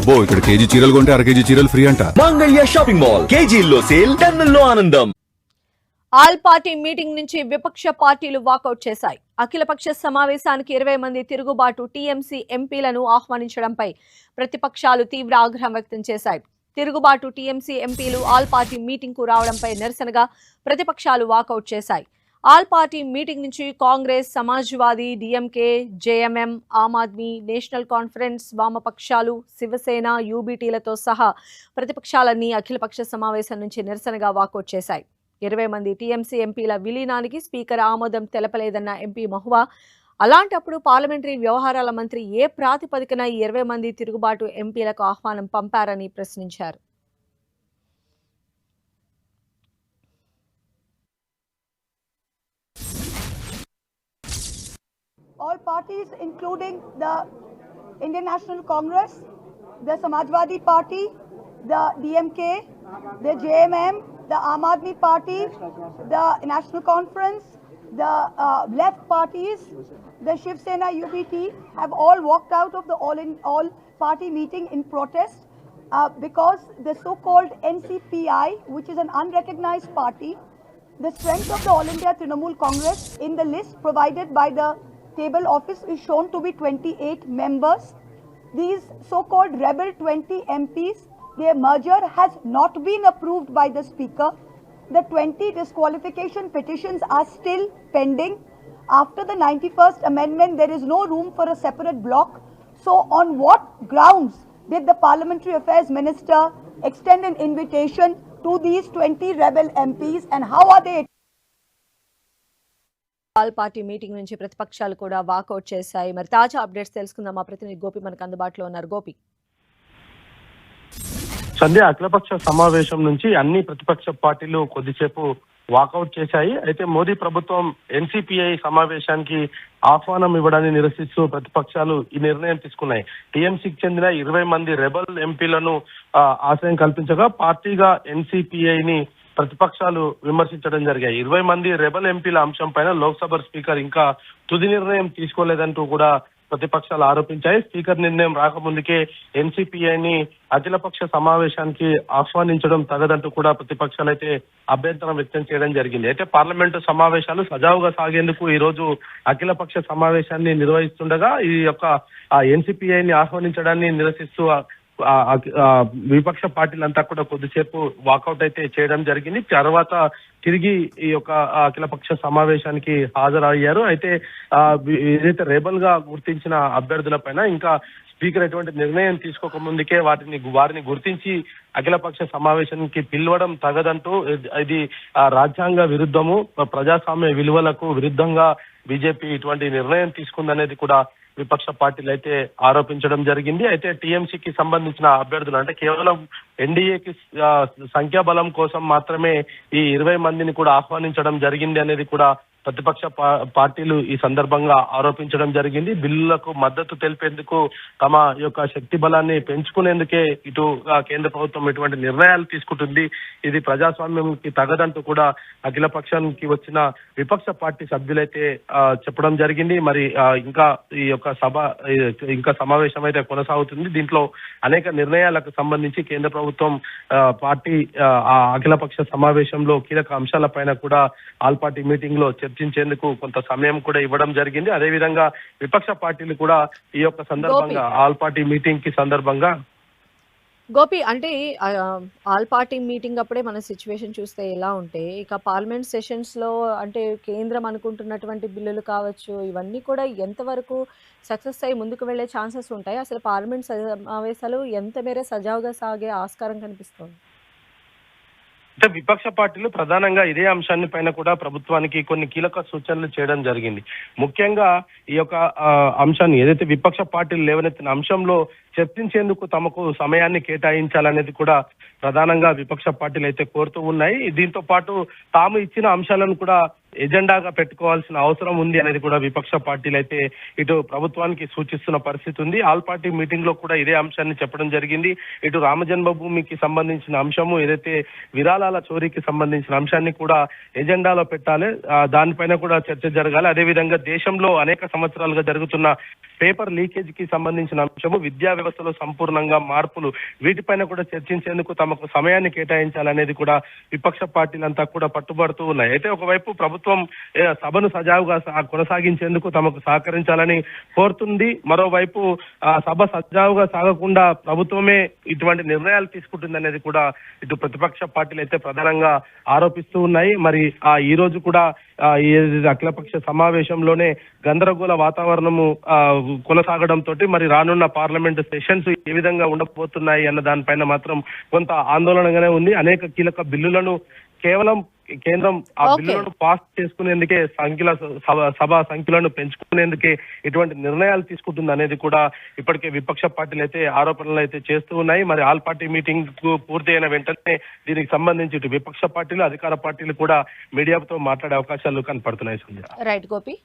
అబ్బో ఇక్కడ కేజీ చీరలు కొంటే అర కేజీ చీరలు ఫ్రీ అంట. మంగళ్య షాపింగ్ మాల్ కేజీల్లో సేల్, టన్నుల్లో ఆనందం. ఆల్ పార్టీ మీటింగ్ నుంచి విపక్ష పార్టీలు వాకౌట్ చేశాయి. అఖిలపక్ష సమావేశానికి 20 మంది తిరుగుబాటు టీఎంసీ ఎంపీలను ఆహ్వానించడంపై ప్రతిపక్షాలు తీవ్ర ఆగ్రహం వ్యక్తం చేశాయి. తిరుగుబాటు టీఎంసీ ఎంపీలు ఆల్ పార్టీ మీటింగ్ కు రావడంపై నిరసనగా ప్రతిపక్షాలు వాకౌట్ చేశాయి. ఆల్ పార్టీ మీటింగ్ నుంచి Congress, Samajwadi, DMK, JMM, Aam Aadmi, national conference, వామపక్షాలు, శివసేన, యూబీటీలతో సహా ప్రతిపక్షాలన్నీ అఖిలపక్ష సమావేశం నుంచి నిరసనగా వాకౌట్ చేశాయి. 20 మంది టీఎంసీ ఎంపీల విలీనానికి స్పీకర్ ఆమోదం తెలపలేదన్న ఎంపీ మహువా, అలాంటప్పుడు పార్లమెంటరీ వ్యవహారాల మంత్రి ఏ ప్రాతిపదికన ఈ 20 మంది తిరుగుబాటు ఎంపీలకు ఆహ్వానం పంపారని ప్రశ్నించారు. All parties, including the Indian National Congress, the Samajwadi Party, the DMK, the JMM, the Aam Aadmi Party, the National Conference, the left parties, the Shiv Sena UBT have all walked out of the all party meeting in protest because the so-called NCPI, which is an unrecognized party, the strength of the All India Trinamool Congress in the list provided by the table office is shown to be 28 members. These so-called rebel 20 MPs, their merger has not been approved by the speaker. The 20 disqualification petitions are still pending. After the 91st amendment, there is no room for a separate block. So on what grounds did the Parliamentary Affairs Minister extend an invitation to these 20 rebel MPs, and how are they? All party meeting నుంచి ప్రతిపక్షాలు కూడా walkout చేశాయి. మరి తాజా updates తెలుసుకుందాం. మా ప్రతినిధి గోపి మనకు అందుబాటులో ఉన్నారు. గోపి, సంధ్య, అఖిలపక్ష సమావేశం నుంచి అన్ని ప్రతిపక్ష పార్టీలు కొద్దిసేపు వాకౌట్ చేశాయి. అయితే మోదీ ప్రభుత్వం ఎన్సీపీఐ సమావేశానికి ఆహ్వానం ఇవ్వడాన్ని నిరసిస్తూ ప్రతిపక్షాలు ఈ నిర్ణయం తీసుకున్నాయి. టీఎంసీకి చెందిన 20 మంది రెబల్ ఎంపీలను ఆశ్రయం కల్పించగా పార్టీగా ఎన్సీపీఐని ప్రతిపక్షాలు విమర్శించడం జరిగాయి. 20 మంది రెబల్ ఎంపీల అంశం పైన లోక్సభ స్పీకర్ ఇంకా తుది నిర్ణయం తీసుకోలేదంటూ కూడా ప్రతిపక్షాలు ఆరోపించాయి. స్పీకర్ నిర్ణయం రాకముందుకే ఎన్సీపీఐని అఖిలపక్ష సమావేశానికి ఆహ్వానించడం తగదంటూ కూడా ప్రతిపక్షాలు అయితే అభ్యంతరం వ్యక్తం చేయడం జరిగింది. అయితే పార్లమెంటు సమావేశాలు సజావుగా సాగేందుకు ఈ రోజు అఖిలపక్ష సమావేశాన్ని నిర్వహిస్తుండగా ఈ యొక్క ఎన్సీపీఐని ఆహ్వానించడాన్ని నిరసిస్తూ విపక్ష పార్టీలంతా కూడా కొద్దిసేపు వాకౌట్ అయితే చేయడం జరిగింది. తర్వాత తిరిగి ఈ యొక్క అఖిలపక్ష సమావేశానికి హాజరయ్యారు. అయితే ఏదైతే రెబల్ గా గుర్తించిన అభ్యర్థుల పైన ఇంకా స్పీకర్ ఎటువంటి నిర్ణయం తీసుకోక ముందుకే వారిని గుర్తించి అఖిలపక్ష సమావేశానికి పిలవడం తగదంటూ ఇది రాజ్యాంగ విరుద్ధము, ప్రజాస్వామ్య విలువలకు విరుద్ధంగా బీజేపీ ఇటువంటి నిర్ణయం తీసుకుందనేది కూడా విపక్ష పార్టీలు అయితే ఆరోపించడం జరిగింది. అయితే టీఎంసీకి సంబంధించిన అభ్యర్థులు అంటే కేవలం ఎన్డీఏకి సంఖ్యాబలం కోసం మాత్రమే ఈ 20 మందిని కూడా ఆహ్వానించడం జరిగింది అనేది కూడా ప్రతిపక్ష పార్టీలు ఈ సందర్భంగా ఆరోపించడం జరిగింది. బిల్లులకు మద్దతు తెలిపేందుకు తమ యొక్క శక్తి బలాన్ని పెంచుకునేందుకే ఇటు కేంద్ర ప్రభుత్వం ఇటువంటి నిర్ణయాలు తీసుకుంటుంది. ఇది ప్రజాస్వామ్యంకి తగదంటూ కూడా అఖిలపక్షానికి వచ్చిన విపక్ష పార్టీ సభ్యులైతే చెప్పడం జరిగింది. మరి ఇంకా ఈ యొక్క ఇంకా సమావేశం అయితే కొనసాగుతుంది. దీంట్లో అనేక నిర్ణయాలకు సంబంధించి కేంద్ర ప్రభుత్వం పార్టీ అఖిలపక్ష సమావేశంలో కీలక అంశాలపైన కూడా ఆల్ పార్టీ మీటింగ్ లో చర్చించేందుకు కొంత సమయం కూడా ఇవ్వడం జరిగింది. అదేవిధంగా విపక్ష పార్టీలు కూడా ఈ యొక్క సందర్భంగా ఆల్ పార్టీ మీటింగ్ కి సందర్భంగా గోపి, అంటే ఆల్ పార్టీ మీటింగ్ అప్పుడే మన సిచ్యువేషన్ చూస్తే ఎలా ఉంటే ఇక పార్లమెంట్ సెషన్స్ లో అంటే కేంద్రం అనుకుంటున్నటువంటి బిల్లులు కావచ్చు, ఇవన్నీ కూడా ఎంతవరకు సక్సెస్ అయ్యి ముందుకు వెళ్లే ఛాన్సెస్ ఉంటాయి? అసలు పార్లమెంట్ సమావేశాలు ఎంత మేర సజావుగా సాగే ఆస్కారం కనిపిస్తుంది? అంటే విపక్ష పార్టీలు ప్రధానంగా ఇదే అంశాన్ని పైన కూడా ప్రభుత్వానికి కొన్ని కీలక సూచనలు చేయడం జరిగింది. ముఖ్యంగా ఈ యొక్క అంశాన్ని ఏదైతే విపక్ష పార్టీలు లేవనెత్తిన అంశంలో చర్చించేందుకు తమకు సమయాన్ని కేటాయించాలనేది కూడా ప్రధానంగా విపక్ష పార్టీలు అయితే కోరుతూ ఉన్నాయి. దీంతో పాటు తాము ఇచ్చిన అంశాలను కూడా ఎజెండాగా పెట్టుకోవాల్సిన అవసరం ఉంది అనేది కూడా విపక్ష పార్టీలు అయితే ఇటు ప్రభుత్వానికి సూచిస్తున్న పరిస్థితి ఉంది. ఆల్ పార్టీ మీటింగ్ లో కూడా ఇదే అంశాన్ని చెప్పడం జరిగింది. ఇటు రామజన్మభూమికి సంబంధించిన అంశము, ఏదైతే విరాళాల చోరీకి సంబంధించిన అంశాన్ని కూడా ఎజెండాలో పెట్టాలి, దానిపైన కూడా చర్చ జరగాలి. అదేవిధంగా దేశంలో అనేక సంవత్సరాలుగా జరుగుతున్న పేపర్ లీకేజ్ కి సంబంధించిన అంశము, విద్యా వ్యవస్థలో సంపూర్ణంగా మార్పులు, వీటిపైన కూడా చర్చించేందుకు తమకు సమయాన్ని కేటాయించాలనేది కూడా విపక్ష పార్టీలంతా కూడా పట్టుబడుతూ ఉన్నాయి. అయితే ఒకవైపు ప్రభుత్వం సభను సజావుగా కొనసాగించేందుకు తమకు సహకరించాలని కోరుతుంది. మరోవైపు సభ సజావుగా సాగకుండా ప్రభుత్వమే ఇటువంటి నిర్ణయాలు తీసుకుంటుంది కూడా ఇటు ప్రతిపక్ష పార్టీలు అయితే ప్రధానంగా ఆరోపిస్తూ ఉన్నాయి. మరి ఈ రోజు కూడా ఈ అఖిలపక్ష సమావేశంలోనే గందరగోళ వాతావరణము కొనసాగడంతో మరి రానున్న పార్లమెంట్ సెషన్స్ ఏ విధంగా ఉండబోతున్నాయి అన్న దానిపైన మాత్రం కొంత ఆందోళనగానే ఉంది. అనేక కీలక బిల్లులను కేవలం కేంద్రం ఆ బిల్లులను పాస్ చేసుకునేందుకే సభ సంఖ్యలను పెంచుకునేందుకే ఇటువంటి నిర్ణయాలు తీసుకుంటుంది అనేది కూడా ఇప్పటికే విపక్ష పార్టీలు అయితే ఆరోపణలు అయితే చేస్తూ ఉన్నాయి. మరి ఆల్ పార్టీ మీటింగ్ పూర్తి అయిన వెంటనే దీనికి సంబంధించి ఇటు విపక్ష పార్టీలు, అధికార పార్టీలు కూడా మీడియాతో మాట్లాడే అవకాశాలు కనపడుతున్నాయి. సంధ్య. రైట్ గోపి.